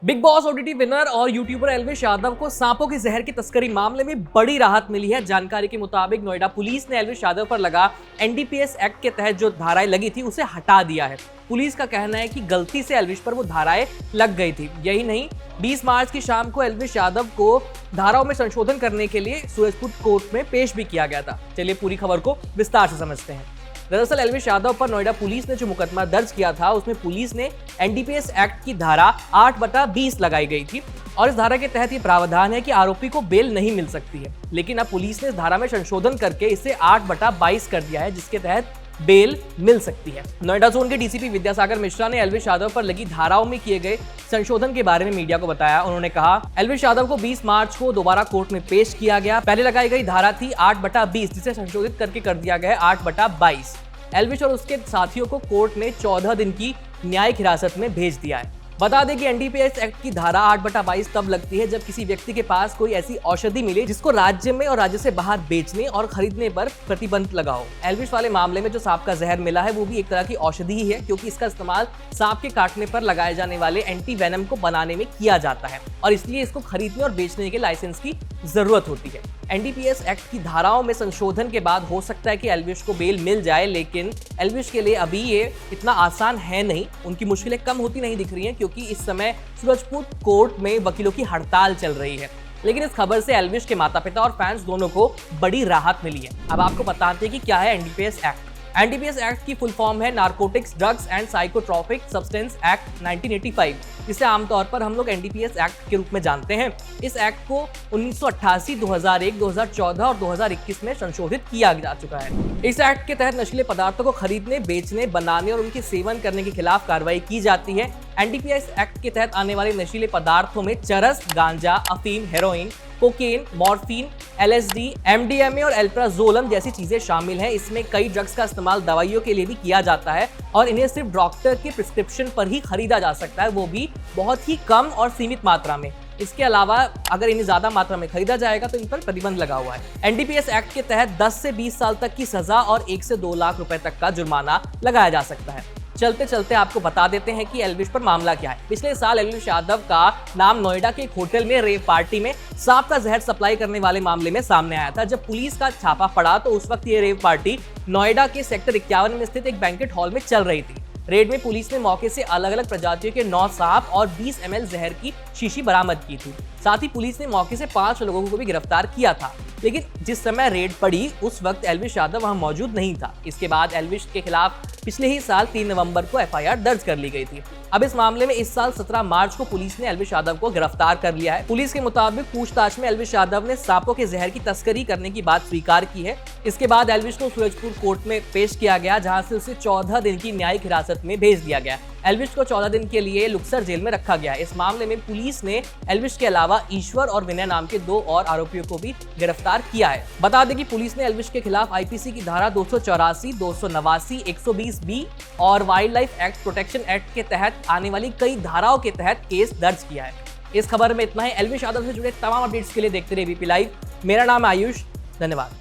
Big boss OTT winner और YouTuber Elvish Yadav को सांपों की जहर की तस्करी मामले में बड़ी राहत मिली है। जानकारी के मुताबिक नोएडा पुलिस ने एल्विश यादव पर लगा एनडीपीएस एक्ट के तहत जो धाराएं लगी थी उसे हटा दिया है। पुलिस का कहना है कि गलती से एल्विश पर वो धाराएं लग गई थी। यही नहीं, 20 मार्च की शाम को एल्विश यादव को धाराओं में संशोधन करने के लिए सूरजपुर कोर्ट में पेश भी किया गया था। चलिए पूरी खबर को विस्तार से समझते हैं। दरअसल एल्विश यादव पर नोएडा पुलिस ने जो मुकदमा दर्ज किया था उसमें पुलिस ने एनडीपीएस एक्ट की धारा 8/20 लगाई गई थी और इस धारा के तहत ये प्रावधान है कि आरोपी को बेल नहीं मिल सकती है। लेकिन अब पुलिस ने इस धारा में संशोधन करके इसे 8/22 कर दिया है, जिसके तहत बेल मिल सकती है। नोएडा जोन के डीसीपी विद्यासागर मिश्रा ने एल्विश यादव पर लगी धाराओं में किए गए संशोधन के बारे में मीडिया को बताया। उन्होंने कहा, एल्विश यादव को 20 मार्च को दोबारा कोर्ट में पेश किया गया। पहले लगाई गई धारा थी 8/20, जिसे संशोधित करके कर दिया गया 8/22। एल्विश और उसके साथियों को कोर्ट ने 14 दिन की न्यायिक हिरासत में भेज दिया है। बता दें कि एनडीपीएस एक्ट की धारा 8/22 तब लगती है जब किसी व्यक्ति के पास कोई ऐसी औषधि मिले जिसको राज्य में और राज्य से बाहर बेचने और खरीदने पर प्रतिबंध लगा हो। एल्विश वाले मामले में जो सांप का जहर मिला है वो भी एक तरह की औषधि ही है, क्योंकि इसका इस्तेमाल सांप के काटने पर लगाए जाने वाले एंटी वेनम को बनाने में किया जाता है और इसलिए इसको खरीदने और बेचने के लाइसेंस की जरूरत होती है। एनडीपीएस एक्ट की धाराओं में संशोधन के बाद हो सकता है कि एल्विश को बेल मिल जाए, लेकिन एल्विश के लिए अभी ये इतना आसान है नहीं। उनकी मुश्किलें कम होती नहीं दिख रही हैं, क्योंकि इस समय सूरजपुर कोर्ट में वकीलों की हड़ताल चल रही है। लेकिन इस खबर से एल्विश के माता पिता और फैंस दोनों को बड़ी राहत मिली है। अब आपको बताते हैं कि क्या है एनडीपीएस एक्ट। एनडीपीएस एक्ट की फुल फॉर्म है narcotics, drugs and psychotropic substance act 1985, जिसे आमतौर पर हम लोग एनडीपीएस एक्ट के रूप में जानते हैं। इस एक्ट को 1988, 2001, 2014 और 2021 में संशोधित किया जा चुका है। इस एक्ट के तहत नशीले पदार्थों को खरीदने, बेचने, बनाने और उनके सेवन करने के खिलाफ कार्रवाई की जाती है। एनडीपीएस एक्ट के तहत आने वाले नशीले पदार्थों में चरस, गांजा, अफीम, heroin, cocaine, morphine, LSD, MDMA और एल्प्राजोलम जैसी चीजें शामिल हैं। इसमें कई ड्रग्स का इस्तेमाल दवाइयों के लिए भी किया जाता है और इन्हें सिर्फ डॉक्टर के प्रिस्क्रिप्शन पर ही खरीदा जा सकता है, वो भी बहुत ही कम और सीमित मात्रा में। इसके अलावा अगर इन्हें ज्यादा मात्रा में खरीदा जाएगा तो इन पर प्रतिबंध लगा हुआ है। एनडीपीएस एक्ट के तहत 10 से 20 साल तक की सजा और 1 से 2 लाख रुपए तक का जुर्माना लगाया जा सकता है। चलते चलते आपको बता देते हैं कि एल्विश पर मामला क्या है। पिछले साल एल्विश यादव का नाम नोएडा के एक होटल में रेव पार्टी में सांप का जहर सप्लाई करने वाले मामले में सामने आया था। जब पुलिस का छापा पड़ा तो उस वक्त ये रेव पार्टी नोएडा के सेक्टर 51 में स्थित एक बैंकेट हॉल में चल रही थी। रेड में पुलिस ने मौके से अलग अलग प्रजातियों के 9 सांप और 20 ml जहर की शीशी बरामद की थी। साथ ही पुलिस ने मौके से 5 लोगों को भी गिरफ्तार किया था। लेकिन जिस समय रेड पड़ी उस वक्त एल्विश यादव वहां मौजूद नहीं था। इसके बाद एल्विश के खिलाफ पिछले ही साल 3 नवंबर को एफआईआर दर्ज कर ली गई थी। अब इस मामले में इस साल 17 मार्च को पुलिस ने एल्विश यादव को गिरफ्तार कर लिया है। पुलिस के मुताबिक पूछताछ में एल्विश यादव ने सांपों के जहर की तस्करी करने की बात स्वीकार की है। इसके बाद एल्विश को सूरजपुर कोर्ट में पेश किया गया, जहां से उसे 14 दिन की न्यायिक हिरासत में भेज दिया गया। एल्विश को 14 दिन के लिए लुक्सर जेल में रखा गया। इस मामले में पुलिस ने एल्विश के अलावा ईश्वर और विनय नाम के 2 और आरोपियों को भी गिरफ्तार किया है। बता दें कि पुलिस ने एल्विश के खिलाफ आईपीसी की धारा 284, 289, 120B और wild life act protection act के तहत आने वाली कई धाराओं के तहत केस दर्ज किया है। इस खबर में इतना ही। एल्विश यादव से जुड़े तमाम अपडेट्स के लिए देखते रहिए एबीपी लाइव। मेरा नाम है आयुष। धन्यवाद।